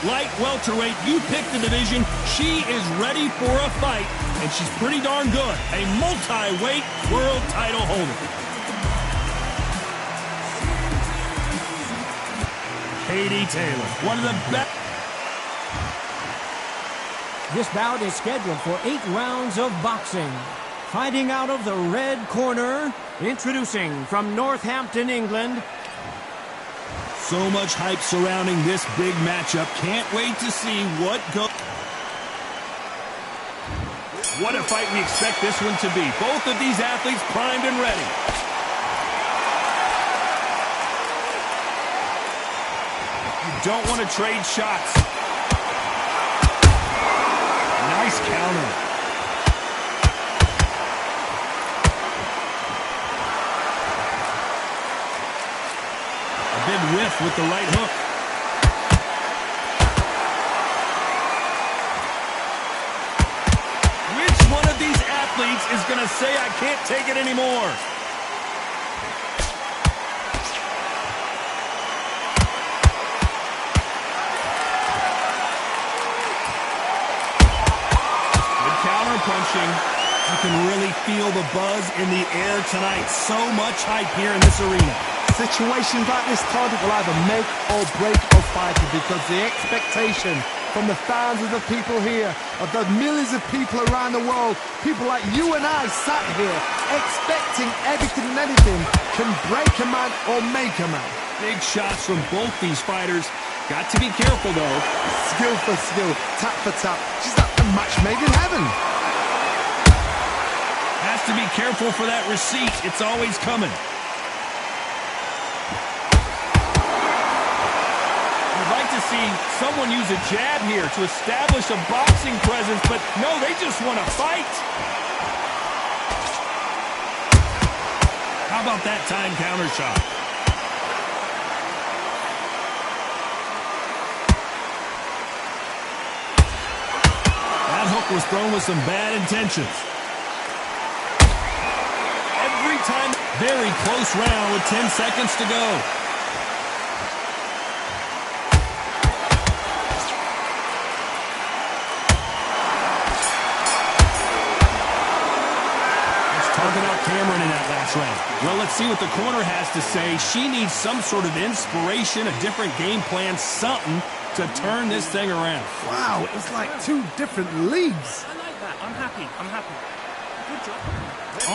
Light welterweight, you picked the division. She is ready for a fight, and she's pretty darn good. A multi-weight world title holder. Katie Taylor, one of the best. This bout is scheduled for 8 rounds of boxing. Fighting out of the red corner, introducing from Northampton, England. So much hype surrounding this big matchup. Can't wait to see what goes. What a fight we expect this one to be. Both of these athletes primed and ready. You don't want to trade shots. Nice counter. Big whiff with the right hook. Which one of these athletes is going to say, I can't take it anymore? Good counter punching. You can really feel the buzz in the air tonight. So much hype here in this arena. Situations like this, Todd, will either make or break a fighter, because the expectation from the thousands of people here, of the millions of people around the world, people like you and I sat here expecting everything and anything, can break a man or make a man. Big shots from both these fighters. Got to be careful, though. Skill for skill, tap for tap. She's like a match made in heaven. Has to be careful for that receipt. It's always coming. See someone use a jab here to establish a boxing presence, but no, they just want to fight. How about that time counter shot? That hook was thrown with some bad intentions. Every time, very close round with 10 seconds to go. Talking about Cameron in that last round. Well, let's see what the corner has to say. She needs some sort of inspiration, a different game plan, something to turn this thing around. Wow, it's like 2 different leagues. I like that. I'm happy. Good job.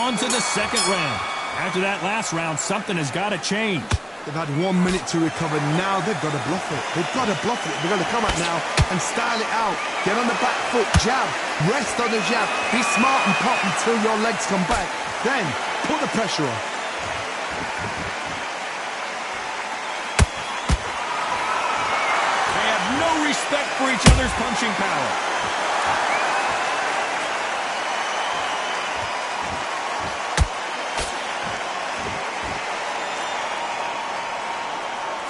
On to the second round. After that last round, something has got to change. They've had 1 minute to recover. Now they've got to bluff it. They've got to bluff it. They've got to come out now and style it out. Get on the back foot, jab. Rest on the jab. Be smart and pop until your legs come back. Then, put the pressure on. They have no respect for each other's punching power.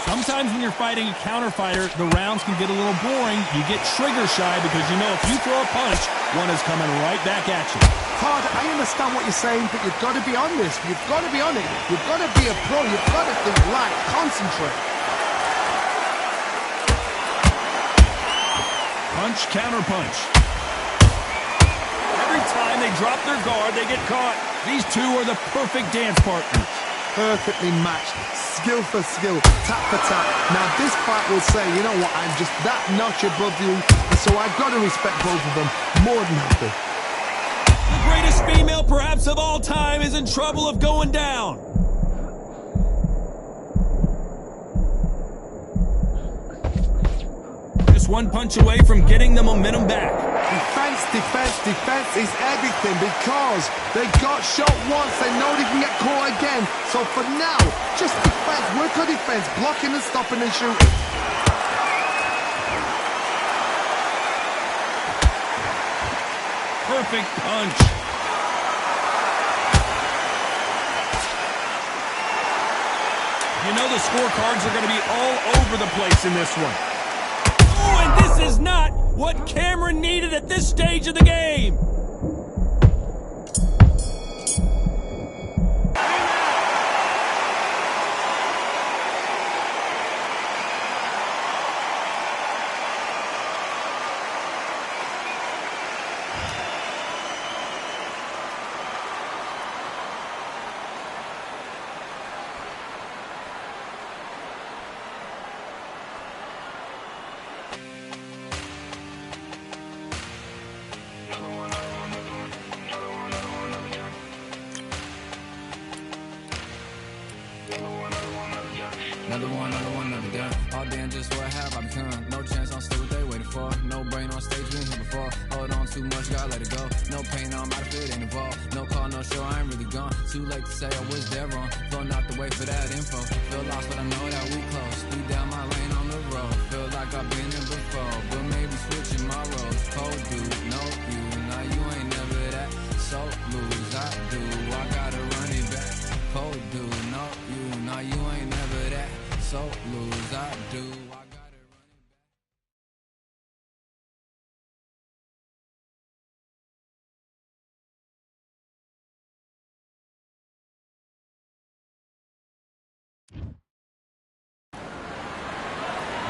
Sometimes when you're fighting a counter fighter, the rounds can get a little boring. You get trigger shy because you know if you throw a punch, one is coming right back at you. Todd, I understand what you're saying, but you've got to be on this. You've got to be on it. You've got to be a pro. You've got to think right. Concentrate. Punch, counter punch. Every time they drop their guard, they get caught. These two are the perfect dance partners. Perfectly matched. Skill for skill, tap for tap. Now this fight will say, you know what, I'm just that notch above you, and so I've got to respect both of them more than happy. The greatest female perhaps of all time is in trouble of going down. Just one punch away from getting the momentum back. Defense, defense, defense is everything, because they got shot once, they know they can get caught again. So for now, just defense, work on defense, blocking and stopping and shooting. Perfect punch. You know the scorecards are going to be all over the place in this one. Oh, and this is not what Cameron needed at this stage of the game. Another gun. All damn, just what have I become? No chance, I'll stay what they waiting for. No brain on stage, been here before. Hold on too much, gotta let it go. No pain, I'm out of it, ain't involved. No call, no show, I ain't really gone. Too late to say I was there wrong. Flown out the way for that info. Feel lost, but I know that we close. Speed down my lane on the road. Feel like I've been in before, but maybe switching my roles. Cold dude, no you. Now you ain't never that. So lose, I do. I gotta run it back. Cold dude, no you. Now you ain't never that. So lose, I do. I gotta run it back.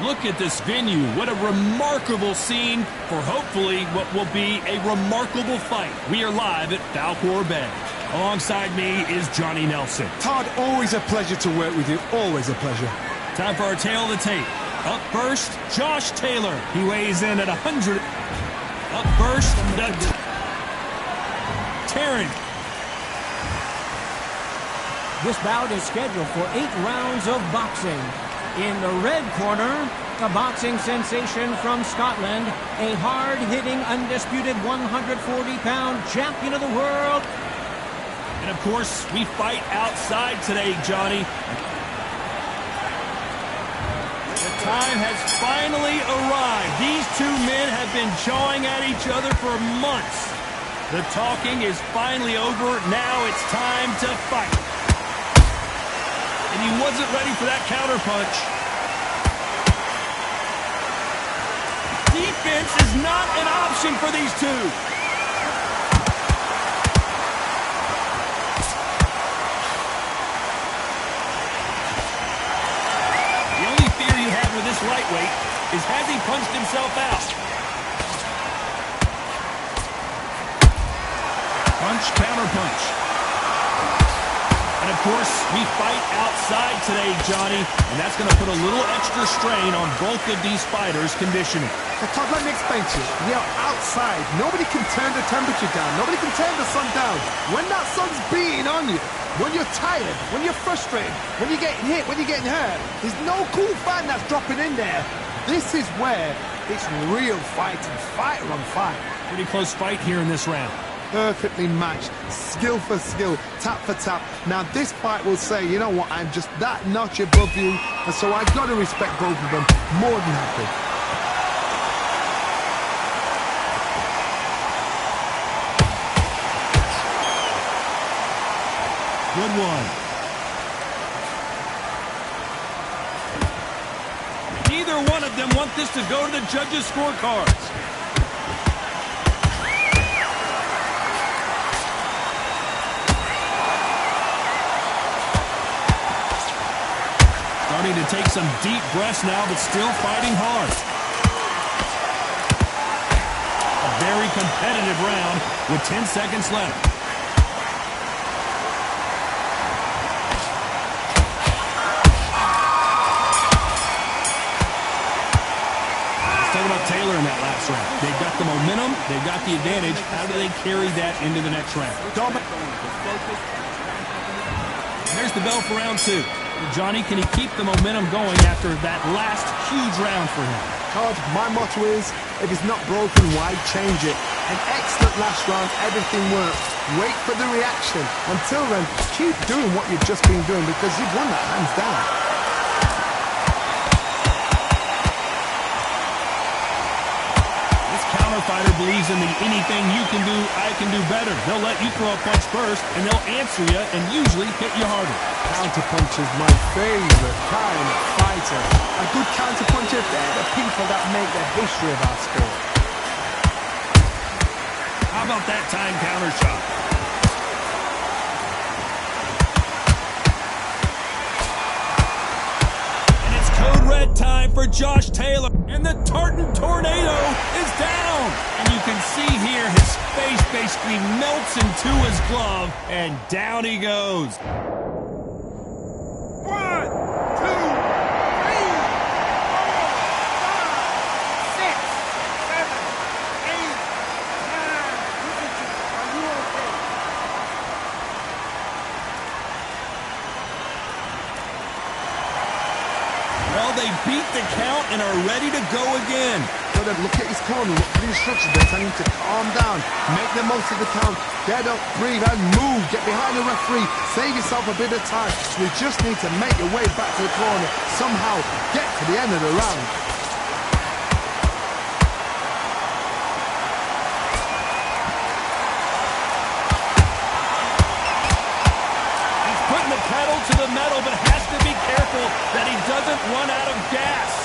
Look at this venue. What a remarkable scene for hopefully what will be a remarkable fight. We are live at Falkor Bay. Alongside me is Johnny Nelson. Todd, always a pleasure to work with you. Always a pleasure. Time for our tail of the tape. Up first, Josh Taylor. He weighs in at 100. Up first, the Taryn. This bout is scheduled for 8 rounds of boxing. In the red corner, a boxing sensation from Scotland, a hard-hitting, undisputed 140-pound champion of the world. And of course, we fight outside today, Johnny. The time has finally arrived. These two men have been jawing at each other for months. The talking is finally over. Now it's time to fight. And he wasn't ready for that counterpunch. Defense is not an option for these two. The only fear you have with this lightweight is, has he punched himself out? Punch, counterpunch. And of course, we fight outside today, Johnny, and that's going to put a little extra strain on both of these fighters' conditioning. So Todd, let me explain to you. You're outside. Nobody can turn the temperature down. Nobody can turn the sun down. When that sun's beating on you, when you're tired, when you're frustrated, when you're getting hit, when you're getting hurt, there's no cool fan that's dropping in there. This is where it's real fighting, fighter on fight. Pretty close fight here in this round. Perfectly matched, skill for skill, tap for tap. Now this fight will say, you know what, I'm just that notch above you, and so I've got to respect both of them more than happy. Good one. Neither one of them want this to go to the judges' scorecards. Starting to take some deep breaths now, but still fighting hard. A very competitive round with 10 seconds left. Taylor in that last round. They've got the momentum, they've got the advantage. How do they carry that into the next round? There's the bell for round 2. Johnny, can he keep the momentum going after that last huge round for him? Todd, my motto is, if it's not broken, why change it? An excellent last round, everything worked. Wait for the reaction. Until then, keep doing what you've just been doing because you've won that hands down. Fighter believes in the anything you can do, I can do better. They'll let you throw a punch first, and they'll answer you and usually hit you harder. Counterpunch is my favorite kind of fighter. A good counterpuncher, they're the people that make the history of our sport. How about that time counter shot? And it's code red time for Josh Taylor. And the Tartan Tornado is down. And you can see here his face basically melts into his glove. And down he goes. 1, 2, 3, 4, 5, 6, 7, 8, 9, the count and are ready to go again. So then look at his corner, look at the instructions. They're telling him to calm down, make the most of the count, get up, breathe, and move. Get behind the referee, save yourself a bit of time. So we just need to make your way back to the corner, somehow get to the end of the round. He's putting the pedal to the metal, but has to be careful that he doesn't run out of gas.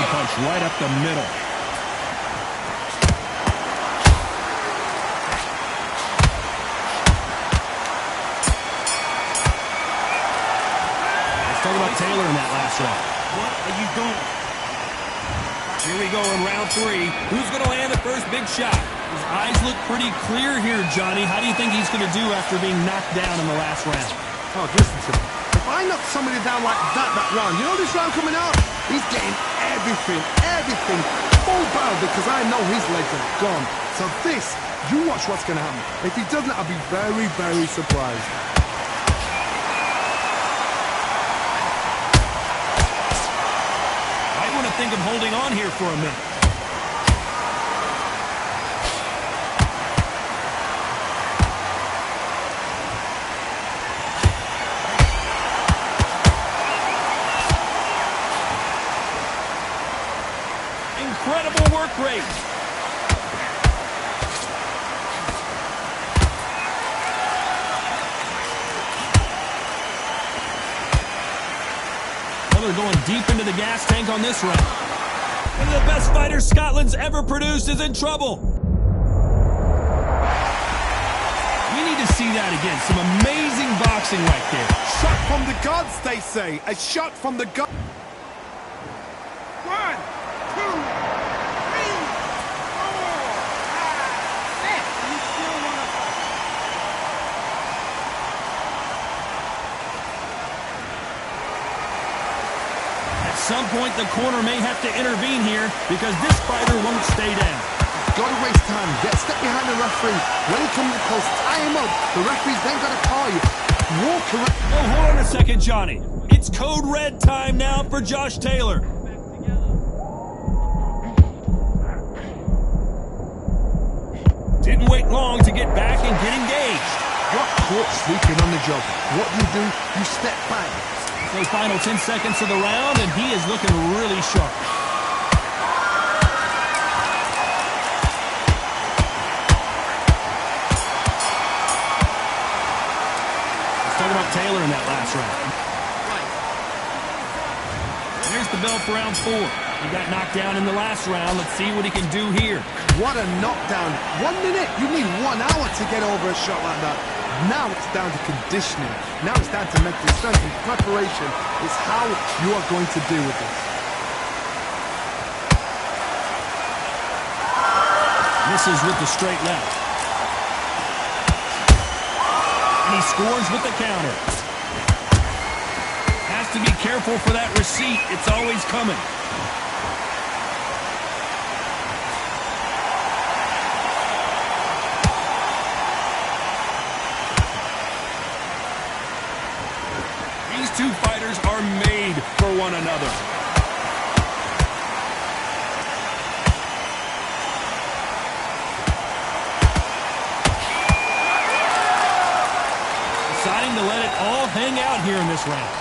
Punch right up the middle. Let's talk about Taylor in that last round. What are you doing? Here we go in round 3. Who's going to land the first big shot? His eyes look pretty clear here, Johnny. How do you think he's going to do after being knocked down in the last round? Oh, listen to me. If I knock somebody down like that round, you know this round coming out? He's getting everything full barrel because I know his legs are gone. So this, you watch what's going to happen. If he doesn't, I'll be very, very surprised. I want to think of holding on here for a minute. Incredible work rate. Well, they're going deep into the gas tank on this round. One of the best fighters Scotland's ever produced is in trouble. We need to see that again. Some amazing boxing right there. Shot from the gods, they say. A shot from the gods. At some point, the corner may have to intervene here because this fighter won't stay down. Got to waste time. Get a step behind the referee. When he comes close, tie him up. The referee's then got to call you. Walk around. Oh, hold on a second, Johnny. It's code red time now for Josh Taylor. Didn't wait long to get back and get engaged. You're caught sleeping on the job. What do? You step back. So final 10 seconds of the round, and he is looking really sharp. Let's talk about Taylor in that last round. There's the bell for round 4. He got knocked down in the last round. Let's see what he can do here. What a knockdown. 1 minute. You need 1 hour to get over a shot like that. Now it's down to conditioning. Now it's down to mental strength and preparation. It's how you are going to deal with this. Misses with the straight left. And he scores with the counter. Has to be careful for that receipt. It's always coming. These two fighters are made for one another. Deciding to let it all hang out here in this round.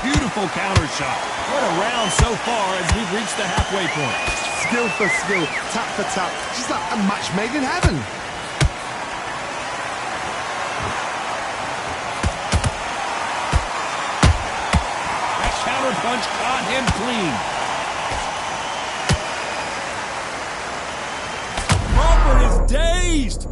Beautiful counter shot. What a round so far as we've reached the halfway point. Skill for skill, tap for tap. Just like a match made in heaven. Punch caught him clean. Crawford is dazed.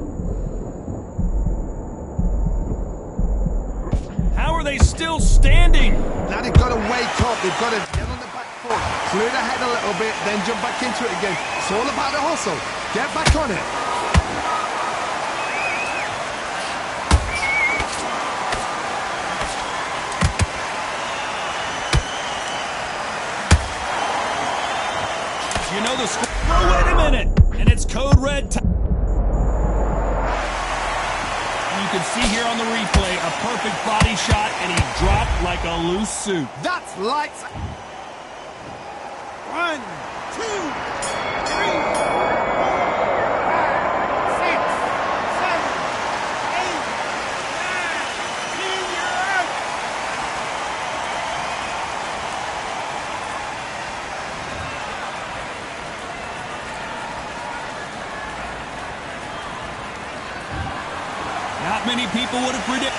How are they still standing? Now they've got to wake up. They've got to get on the back foot, clear the head a little bit, then jump back into it again. It's all about the hustle. Get back on it. You know the score. Oh, wait a minute. And it's code red time. A perfect body shot, and he dropped like a loose suit. That's lights. 1, 2, 3. Not many people would have predicted.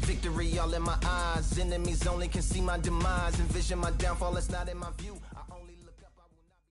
Victory all in my eyes. Enemies only can see my demise. Envision my downfall, it's not in my view. I only look up, I will not be.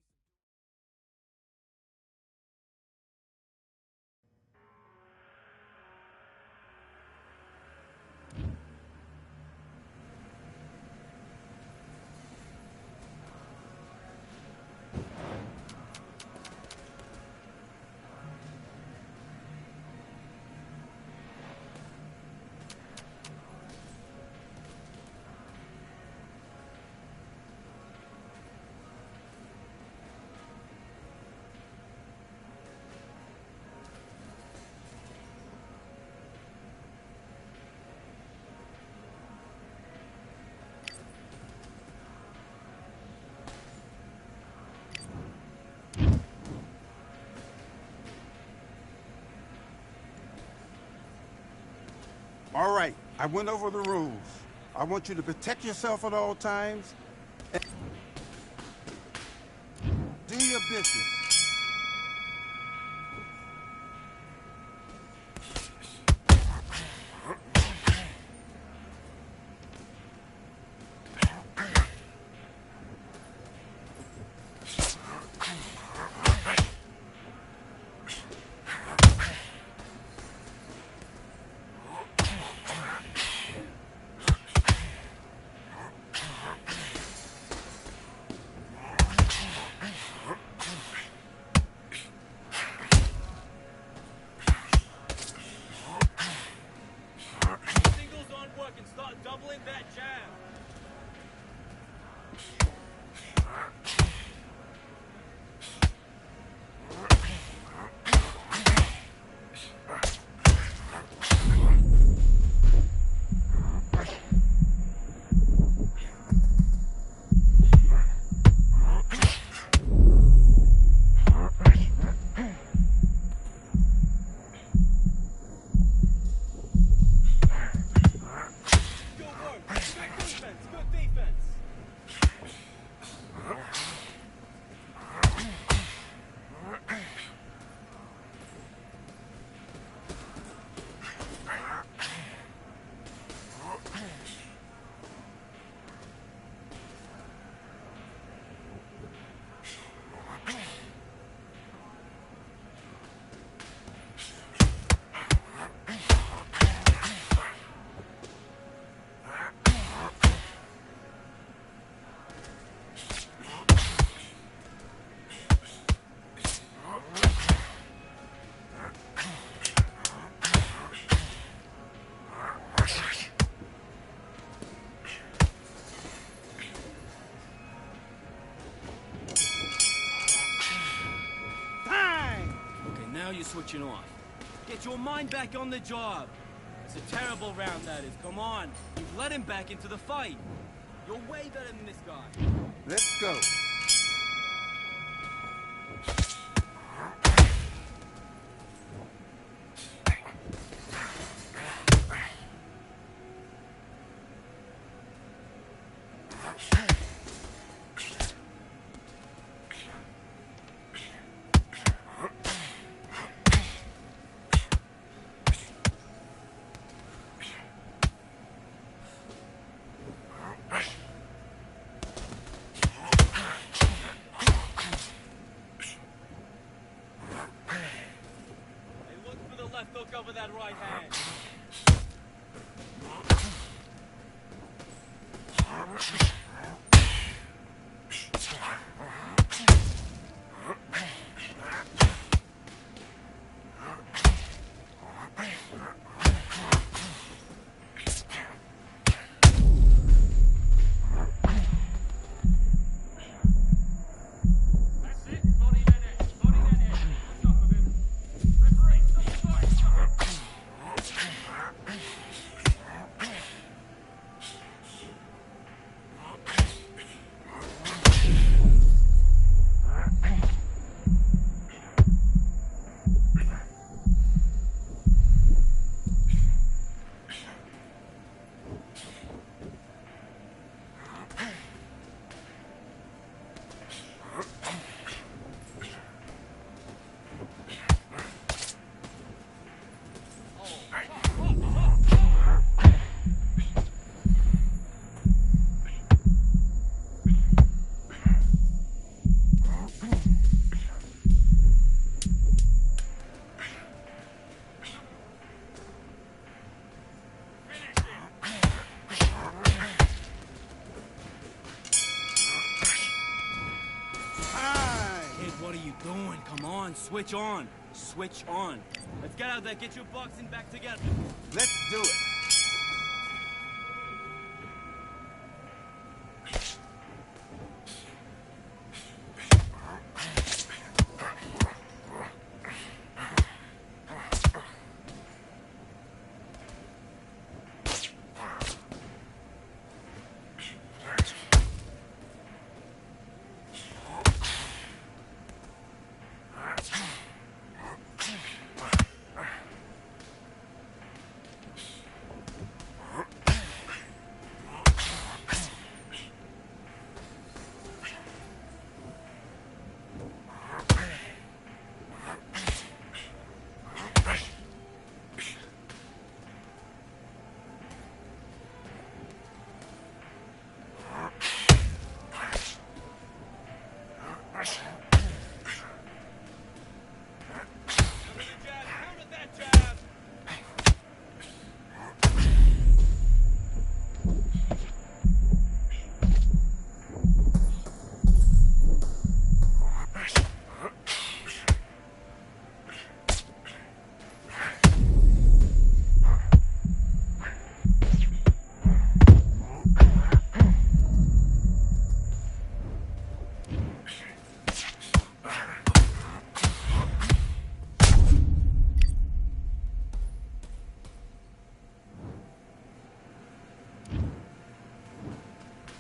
All right, I went over the rules. I want you to protect yourself at all times. And do your business. Doubling that jab. Now you're switching off. Get your mind back on the job. It's a terrible round, that is. Come on. You've let him back into the fight. You're way better than this guy. Let's go. you doing? Come on, switch on. Switch on. Let's get out there, get your boxing back together. Let's do it.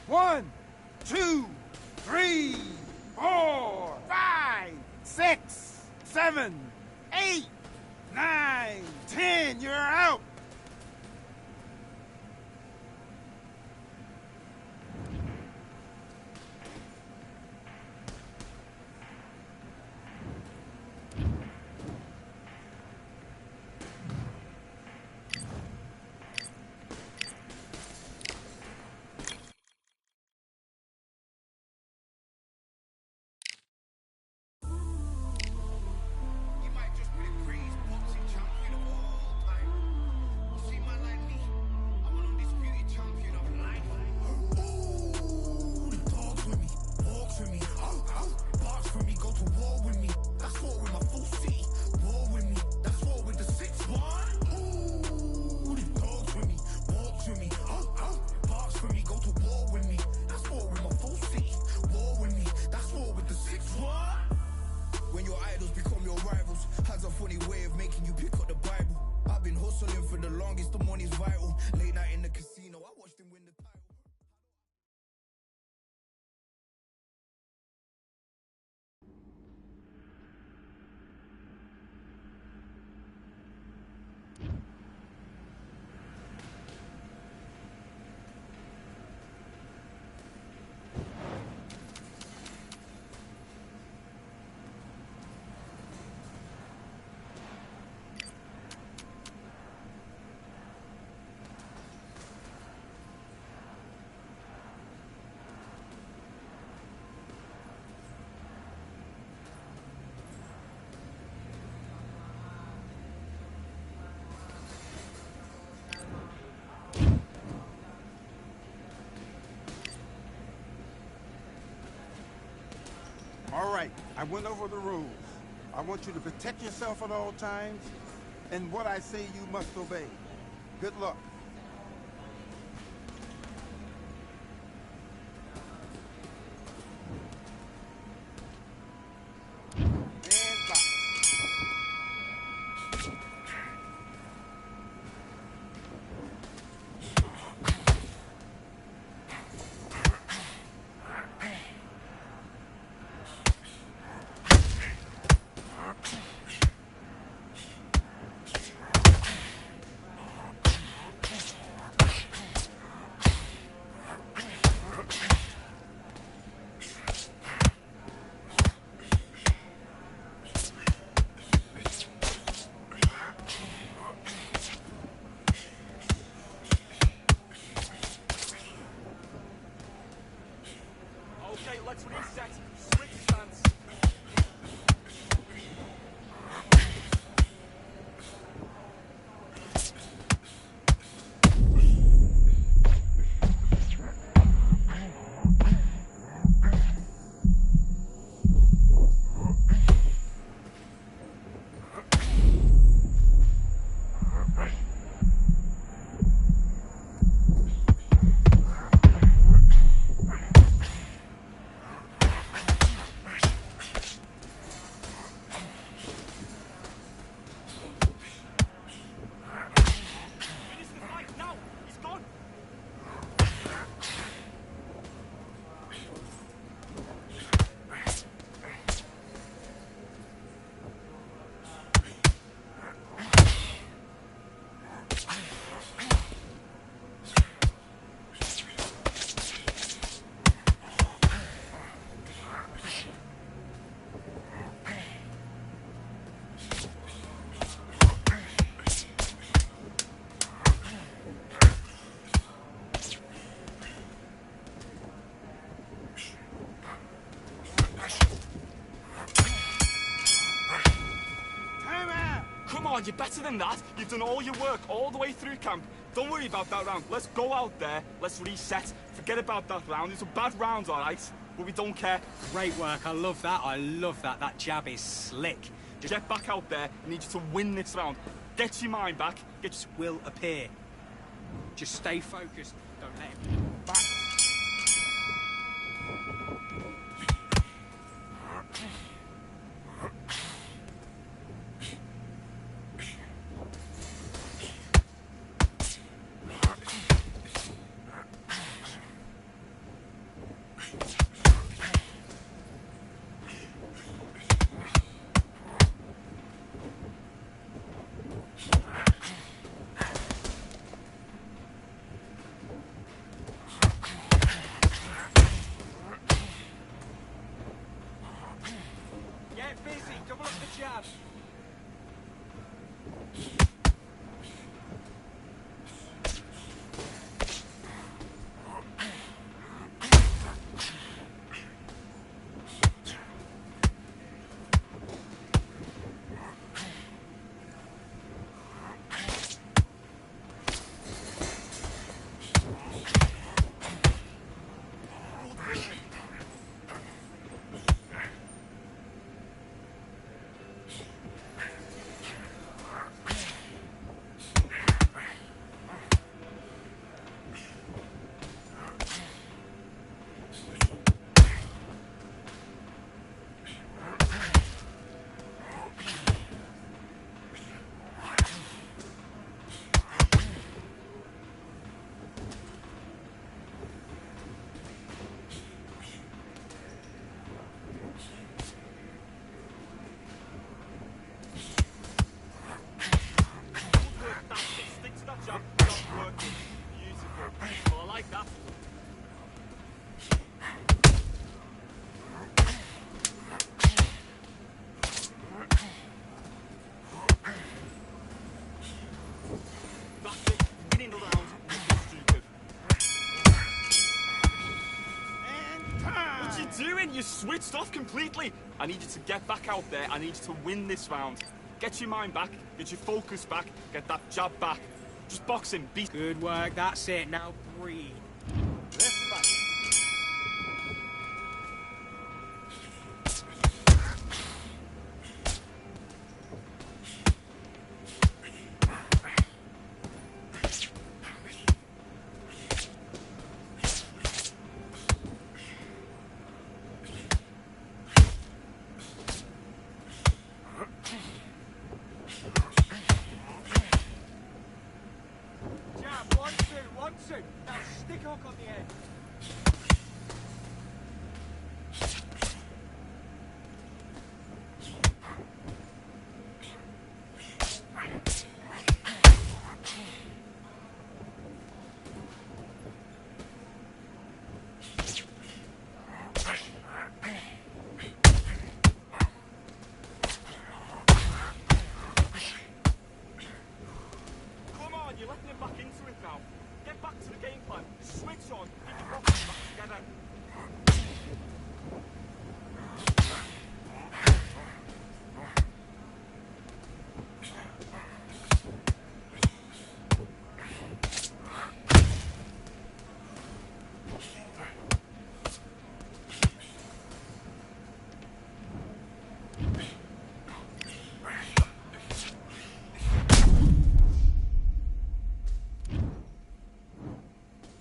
One, two, three, 4, 5, 6, 7, 8, 9, 10. You're out. All right, I went over the rules. I want you to protect yourself at all times, and what I say you must obey. Good luck. you're better than that. You've done all your work all the way through camp. Don't worry about that round. Let's go out there. Let's reset. Forget about that round. It's a bad round, all right? But we don't care. Great work. I love that. I love that. That jab is slick. Just get back out there. I need you to win this round. Get your mind back. Get your... will appear. Just stay focused. Don't let him... Back. Get busy. Double up the jab. Doing? You switched off completely. I need you to get back out there. I need you to win this round. Get your mind back. Get your focus back. Get that jab back. Just box him. Beat. Good work. That's it. Now breathe. Left back. Jab. 1, 2, 1, 2. Now stick hook on the end. Come on, you're letting him back into it now. Get back to the game plan. Switch on. Get your boxes back together.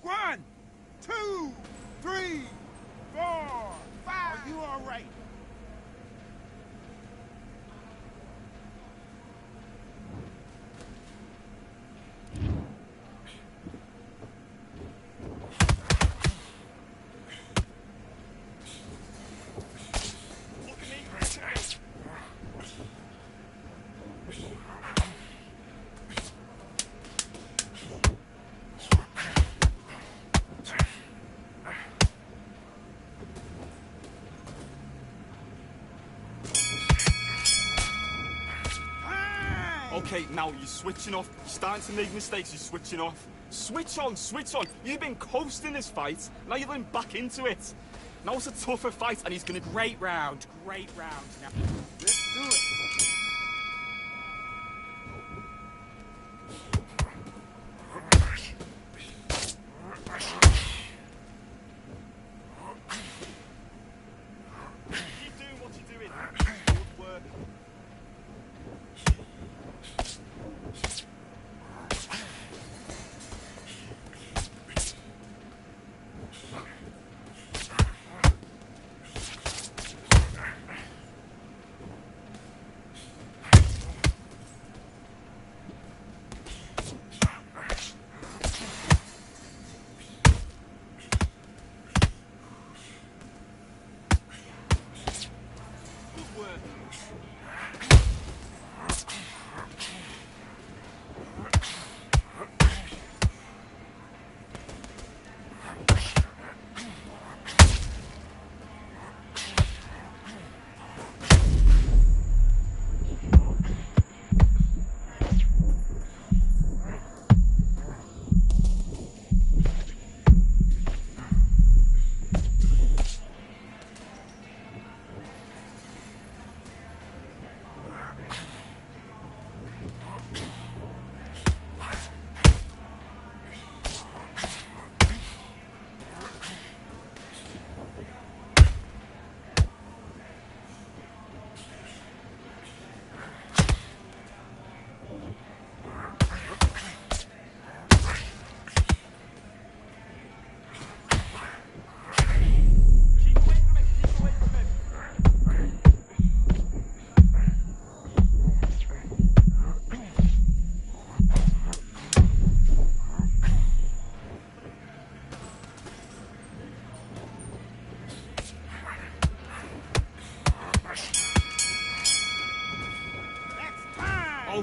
One, two, three, 4, 5. Are you all right? Look at me. Okay, now you're switching off. You're starting to make mistakes. You're switching off. Switch on, switch on. You've been coasting this fight. Now you're getting back into it. Now it's a tougher fight, and he's gonna... Great round. Great round. Now. Let's do it.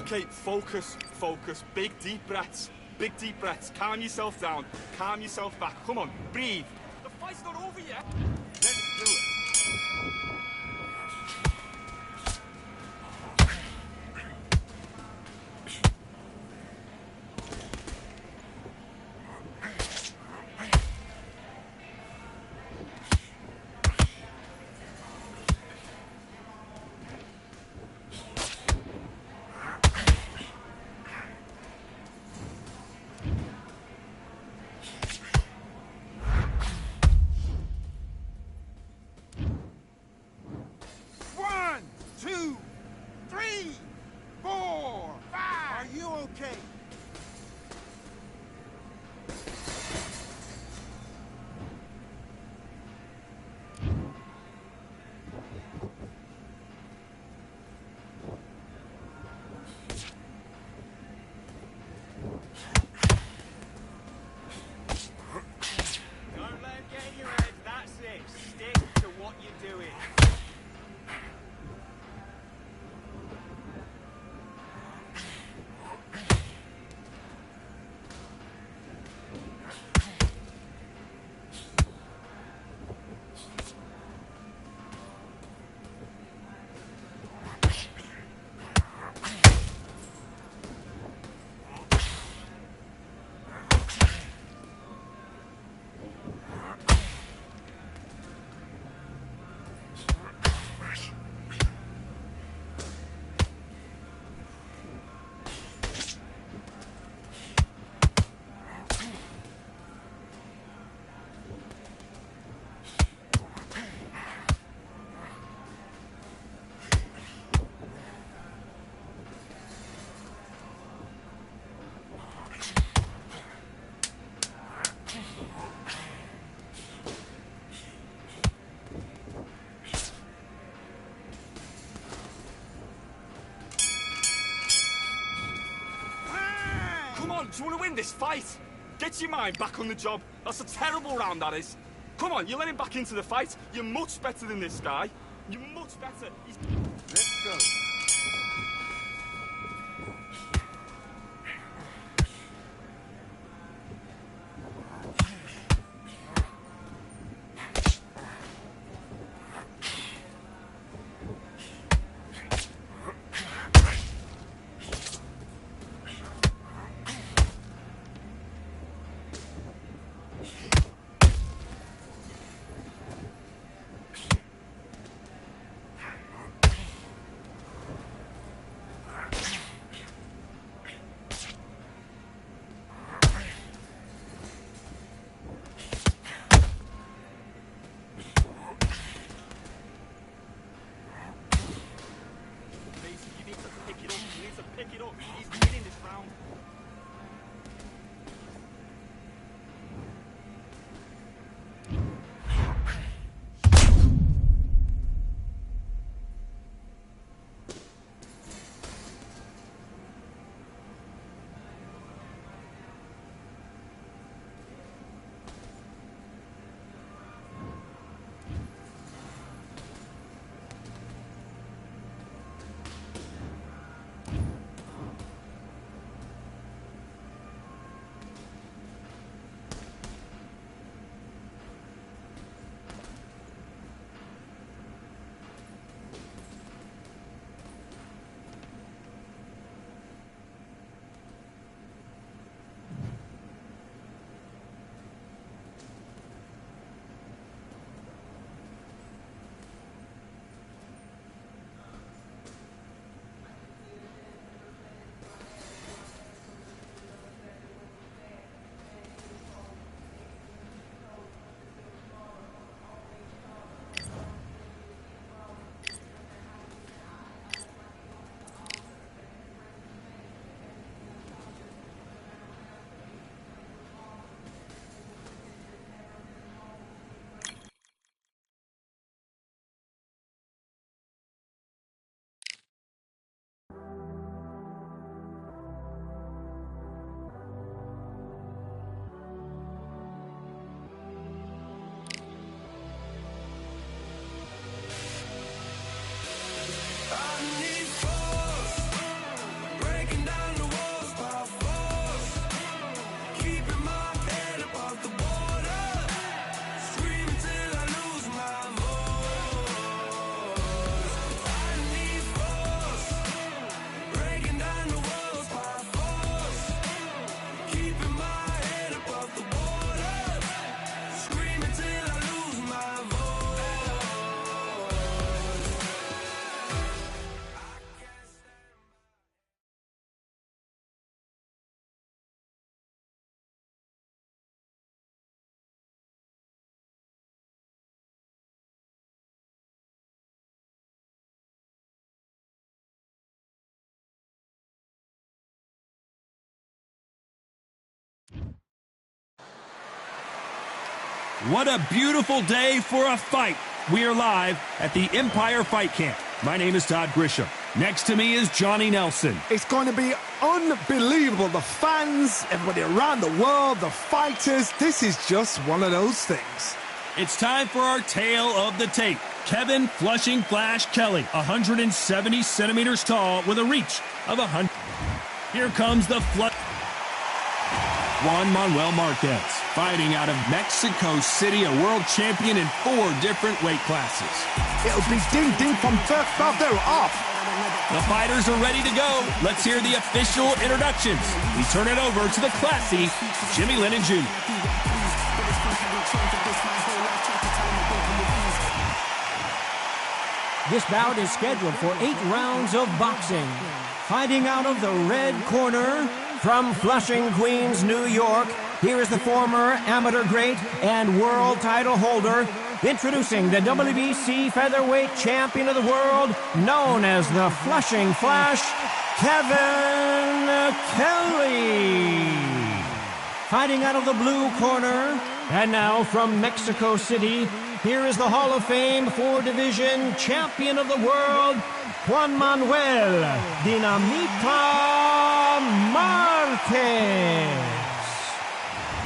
Okay, focus, focus. Big deep breaths. Big deep breaths. Calm yourself down. Calm yourself back. Come on, breathe. The fight's not over yet. Let's do it. One, two, three, 4, 5. Are you okay? Don't let him get in your head. That's it. Stick to what you're doing. Come on, do you want to win this fight? Get your mind back on the job. That's a terrible round, that is. Come on, you let him back into the fight. You're much better than this guy. You're much better. Let's go. What a beautiful day for a fight. We are live at the Empire Fight Camp. My name is Todd Grisham. Next to me is Johnny Nelson. It's going to be unbelievable. The fans, everybody around the world, the fighters. This is just one of those things. It's time for our tale of the tape. Kevin Flushing Flash Kelly, 170 centimeters tall with a reach of 100. Here comes the Juan Manuel Marquez, fighting out of Mexico City, a world champion in 4 different weight classes. It'll be ding-ding from first off. They're off. The fighters are ready to go. Let's hear the official introductions. We turn it over to the classy Jimmy Lennon Jr. This bout is scheduled for 8 rounds of boxing. Fighting out of the red corner from Flushing, Queens, New York, here is the former amateur great and world title holder, introducing the WBC featherweight champion of the world, known as the Flushing Flash, Kevin Kelly. Fighting out of the blue corner, and now from Mexico City, here is the Hall of Fame 4-division champion of the world, Juan Manuel Dinamita Marquez.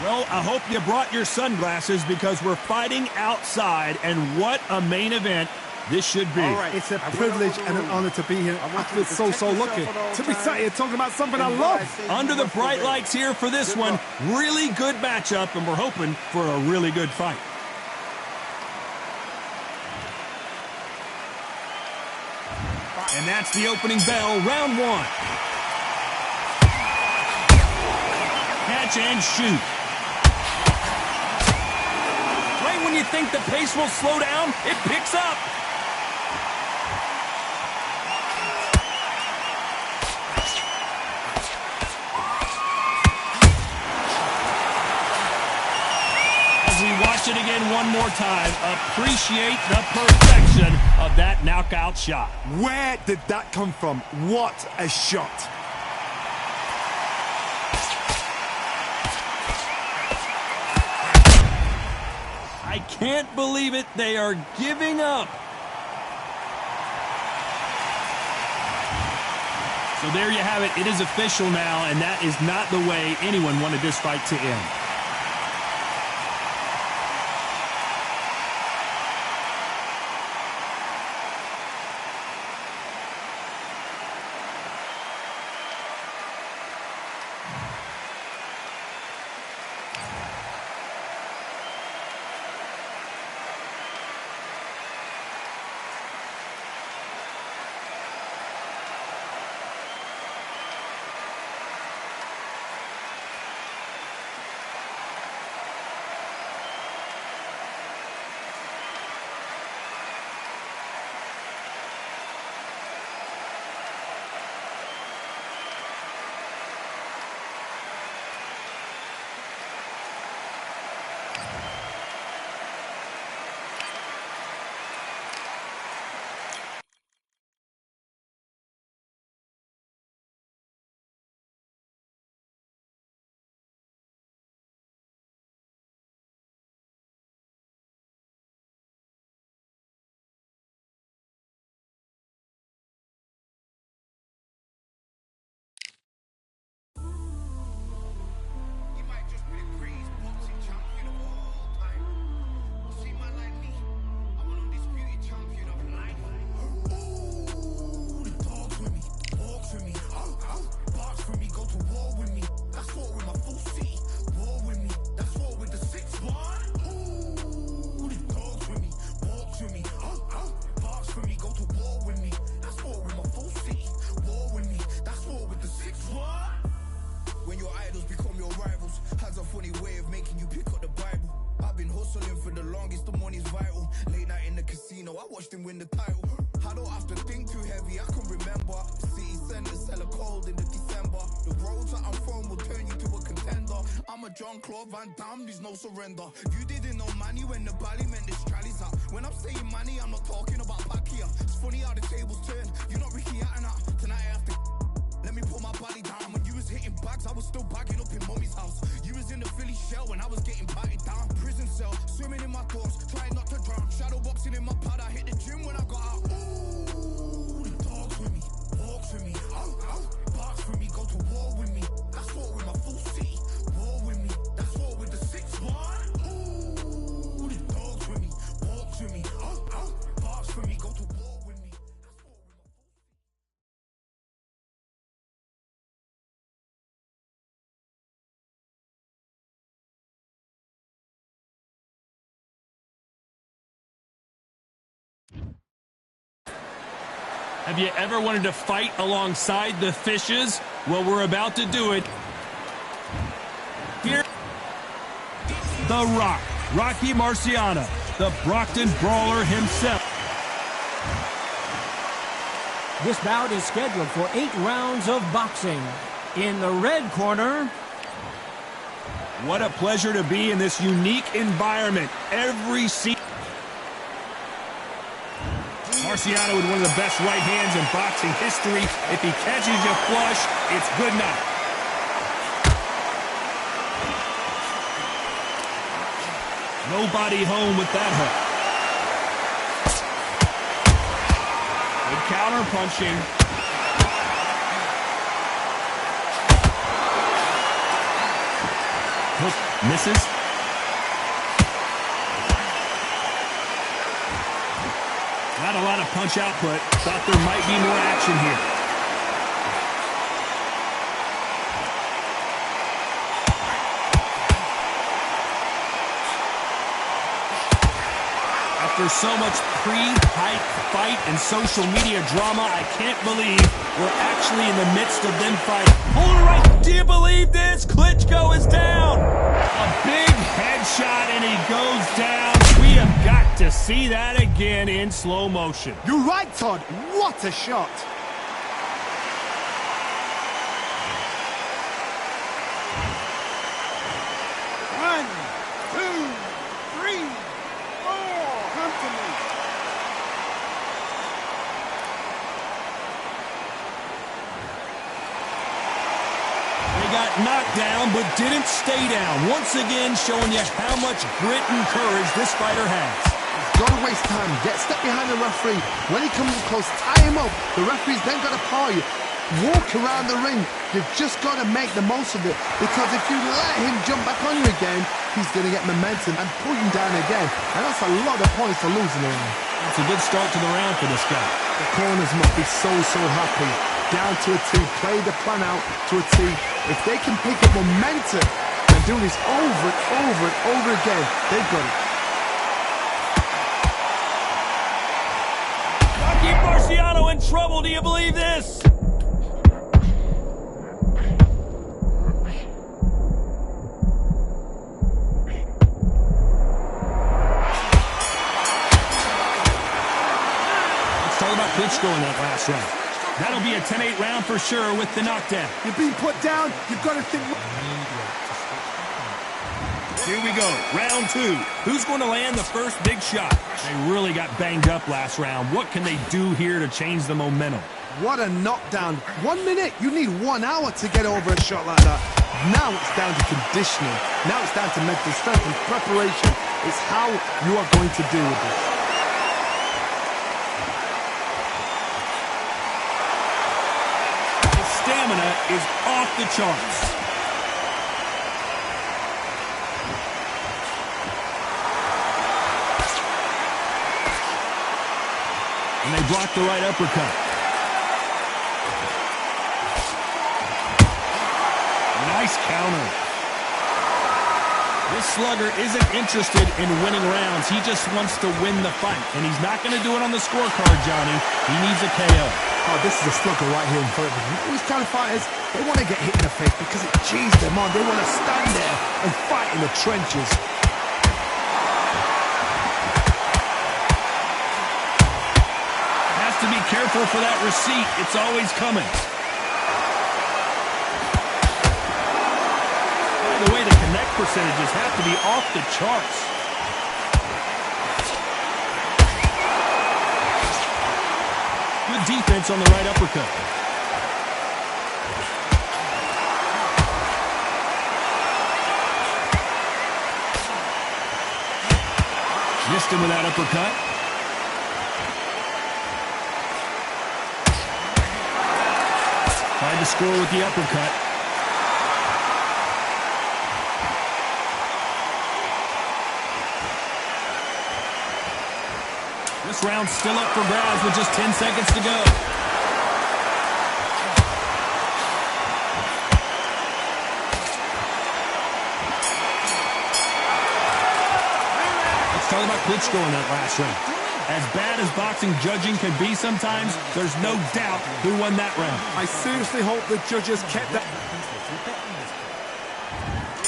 Well, I hope you brought your sunglasses because we're fighting outside, and what a main event this should be. Right. It's a privilege and an honor to be here. I feel so lucky to be sat here talking about something I love. Under the bright lights here for this one, really good matchup, and we're hoping for a really good fight. And that's the opening bell, round 1. Catch and shoot. Right when you think the pace will slow down, it picks up. As we watch it again one more time, appreciate the perfection of that knockout shot. Where did that come from? What a shot. I can't believe it. They are giving up. So there you have it. It is official now, and that is not the way anyone wanted this fight to end. watched him win the title. I don't have to think too heavy, I can remember. The city center's hella cold in the December. The roads that I'm from will turn you to a contender. I'm a Jean-Claude Van Damme, there's no surrender. You didn't know money when the bally meant this trallies up. When I'm saying money, I'm not talking about Pacquiao. It's funny how the tables turn. You're not Ricky Hatton. Tonight I have to let me put my body down. When you was hitting bags, I was still bagging up in mommy's house. You was in the Philly shell when I was getting batted down. Prison cell, Have you ever wanted to fight alongside the fishes? Well, we're about to do it. Here, The Rock, Rocky Marciano, the Brockton Brawler himself. This bout is scheduled for 8 rounds of boxing. In the red corner, what a pleasure to be in this unique environment. Every seat. Marciano with one of the best right hands in boxing history. If he catches you flush, it's good night. Nobody home with that hook. Good counter punching. Hook misses. Not a lot of punch output. Thought there might be more action here. After so much pre-hype fight and social media drama, I can't believe we're actually in the midst of them fighting. Hold it right. Do you believe this? Klitschko is down. A big headshot and he goes down. We have got to see that again in slow motion. You're right, Todd. What a shot. One, two, three, four. Come to me. They got knocked down but didn't stay down. Once again showing you how much grit and courage this fighter has. Gotta waste time. Get step behind the referee. When he comes close, tie him up. The referee's then got to paw you. Walk around the ring. You've just got to make the most of it. Because if you let him jump back on you again, he's going to get momentum and pull you down again. And that's a lot of points to lose in the round. It's a good start to the round for this guy. The corners must be so happy. Down to a T. Play the plan out to a T. If they can pick up momentum and do this over and over and over again, they've got it. Rocky Marciano in trouble. Do you believe this? Let's talk about Klitschko in that last round. That'll be a 10-8 round for sure with the knockdown. You're being put down. You've got to think. Here we go, round 2. Who's going to land the first big shot? They really got banged up last round. What can they do here to change the momentum? What a knockdown. 1 minute, you need 1 hour to get over a shot like that. Now it's down to conditioning. Now it's down to mental strength and preparation. It's how you are going to deal with this. His stamina is off the charts. And they block the right uppercut. Nice counter. This slugger isn't interested in winning rounds. He just wants to win the fight. And he's not going to do it on the scorecard, Johnny. He needs a KO. Oh, this is a slugger right here in front of him. These kind of fighters, they want to get hit in the face because it cheers them on. They want to stand there and fight in the trenches. To be careful for that receipt. It's always coming. By the way, the connect percentages have to be off the charts. Good defense on the right uppercut. Missed him with that uppercut. Tried to score with the uppercut. This round's still up for grabs with just 10 seconds to go. Let's talk about Klitschko in that last round. As bad as boxing judging can be sometimes, there's no doubt who won that round. I seriously hope the judges kept that.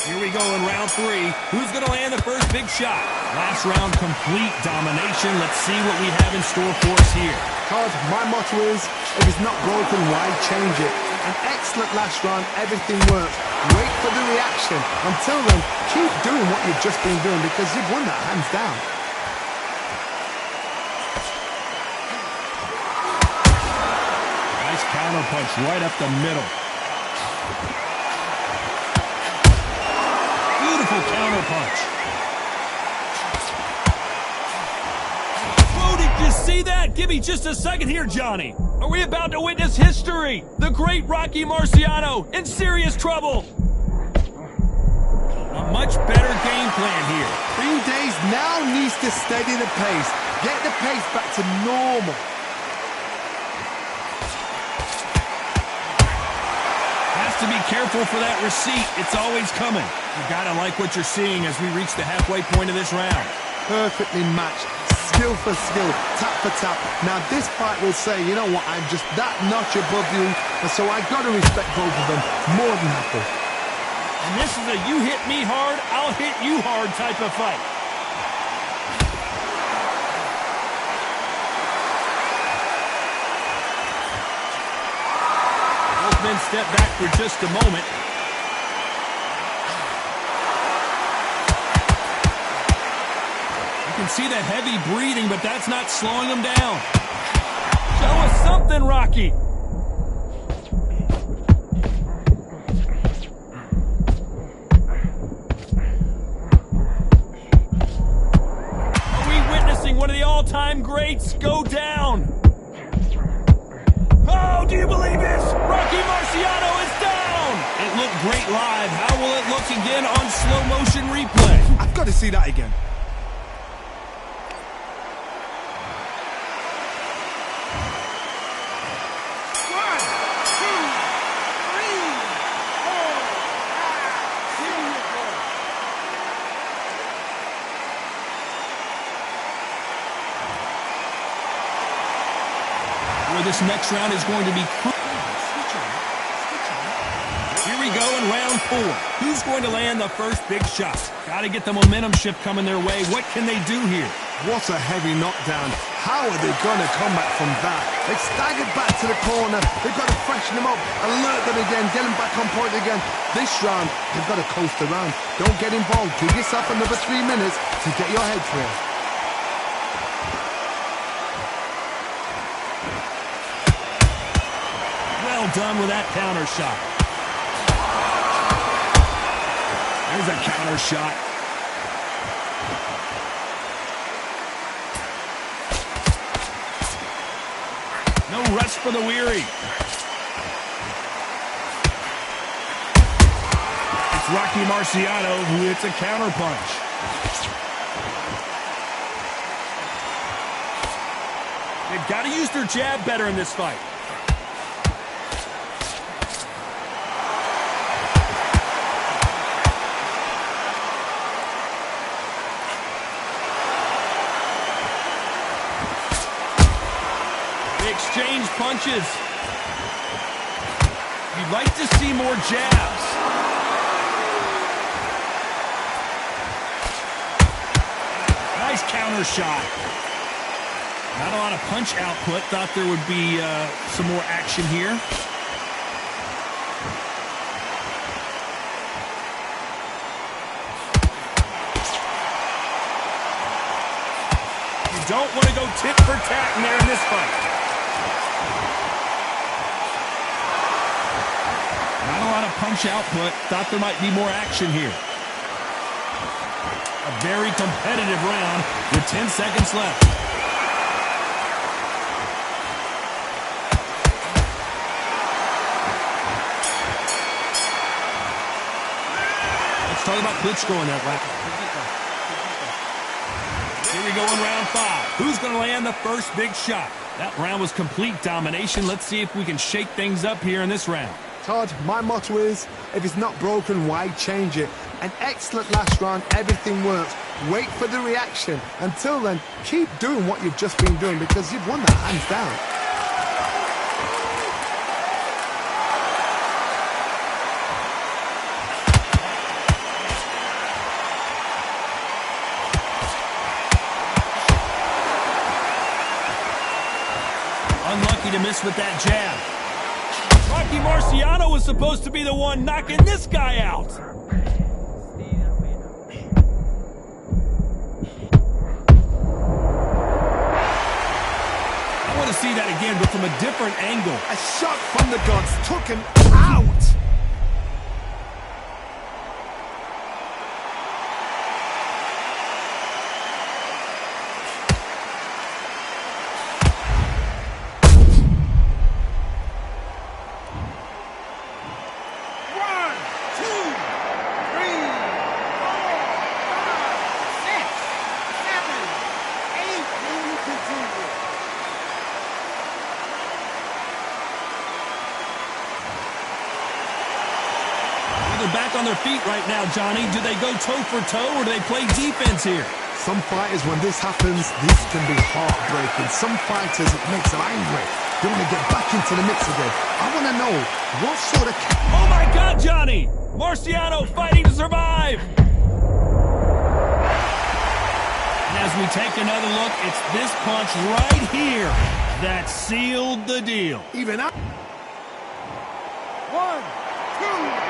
Here we go in round 3. Who's going to land the first big shot? Last round, complete domination. Let's see what we have in store for us here. Todd, my motto is, if it's not broken, why change it? An excellent last round, everything worked. Wait for the reaction. Until then, keep doing what you've just been doing because you've won that hands down. Nice counter punch right up the middle. Beautiful counter punch. Whoa, did you see that? Give me just a second here, Johnny. Are we about to witness history? The great Rocky Marciano in serious trouble. A much better game plan here. 3 days now needs to steady the pace. Get the pace back to normal. Has to be careful for that receipt. It's always coming. You gotta like what you're seeing as we reach the halfway point of this round. Perfectly matched. Skill for skill, tap for tap. Now this fight will say, you know what, I'm just that notch above you, and so I got to respect both of them more than happy. And this is a you hit me hard, I'll hit you hard type of fight. Both men step back for just a moment. You can see the heavy breathing, but that's not slowing him down. Show us something, Rocky. Are we witnessing one of the all-time greats go down? Oh, do you believe this? Rocky Marciano is down! It looked great live. How will it look again on slow motion replay? I've got to see that again. This next round is going to be crucial. Here we go in round 4. Who's going to land the first big shot? Got to get the momentum shift coming their way. What can they do here? What a heavy knockdown. How are they going to come back from that? They've staggered back to the corner. They've got to freshen them up, alert them again, get them back on point again. This round, they've got to coast around. Don't get involved. Give yourself another 3 minutes to get your head clear. Well done with that counter shot. There's a counter shot. No rest for the weary. It's Rocky Marciano who hits a counter punch. They've got to use their jab better in this fight. Exchange punches. You'd like to see more jabs. Nice counter shot. Not a lot of punch output. Thought there would be some more action here. You don't want to go tit for tat in there in this fight. Not a lot of punch output. Thought there might be more action here. A very competitive round with 10 seconds left. Let's talk about Klitschko in that round. Here we go in round 5. Who's going to land the first big shot? That round was complete domination. Let's see if we can shake things up here in this round. Todd, my motto is, if it's not broken, why change it? An excellent last round, everything works. Wait for the reaction. Until then, keep doing what you've just been doing because you've won that hands down. Unlucky to miss with that jab. Rocky Marciano was supposed to be the one knocking this guy out. I want to see that again, but from a different angle. A shot from the gods took him out. They're back on their feet right now, Johnny. Do they go toe for toe or do they play defense here? Some fighters, when this happens, this can be heartbreaking. Some fighters, it makes them angry. They want to get back into the mix again. I want to know what sort of... Oh, my God, Johnny! Marciano fighting to survive! And as we take another look, it's this punch right here that sealed the deal. Even up. 1, 2...